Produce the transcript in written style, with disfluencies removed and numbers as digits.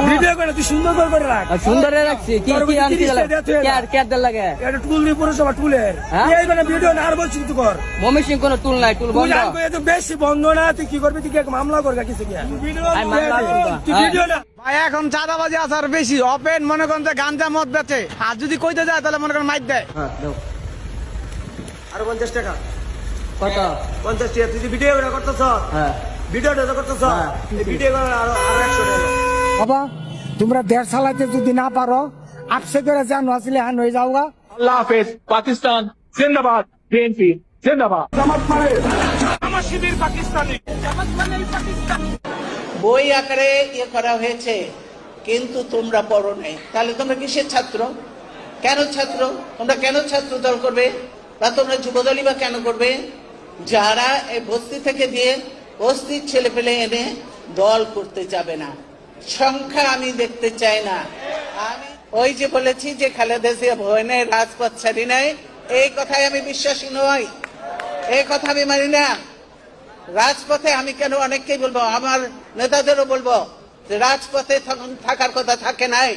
Video করে তুই সুন্দর করে রাখ। সুন্দর রাখছি কি কি আনছি কেয়ার লাগে এটা টুল দিয়ে পুরসভা টুলের এই মানে ভিডিও না আর বলছি তুই কর মমি সিং কোনো টুল নাই টুল বন্ধ তো বেশি বন্ধ না তুই কি করবি তুই মামলা করবি কিছু কি ভিডিও না ভাই এখন চাঁদাবাজি আসার বেশি ওপেন মনে করেন যে গাঞ্জা মদ বেচে আর যদি কইতে যায় তাহলে মনে করেন মাইক দেয়। আর 50 টাকা কত 50 টাকা তুই ভিডিও করতেছ ভিডিওটা করতেছ ভিডিও আর 100 টাকা বাবা তোমরা দেশ চালাইতে যদি না পারো আপসে করে জানো আসলে হান হয়ে যাওগা। আল্লাহ হাফেজ। পাকিস্তান জিন্দাবাদ, বিএনপি জিন্দাবাদ। আমার শিবির পাকিস্তানি। বই আকারে করা হয়েছে কিন্তু তোমরা পড়ো নাই, তাহলে তোমরা কিসের ছাত্র? কেন ছাত্র? তোমরা কেন ছাত্র দল করবে বা তোমরা যুবদলই বা কেন করবে? যারা এই বস্তি থেকে দিয়ে বস্তির ছেলে পেলে এনে দল করতে যাবে না, সংখ্যা আমি দেখতে চাই না। আমি ওই যে বলেছি যে খালেদা জিয়া ভয় নেই, রাজপথ ছাড়ি নাই, এই কথায় আমি বিশ্বাসী নই, এই কথা আমি মানি না। রাজপথে আমি কেন অনেককেই বলবো, আমার নেতাদেরও বলবো যে রাজপথে থাকার কথা থাকে নাই।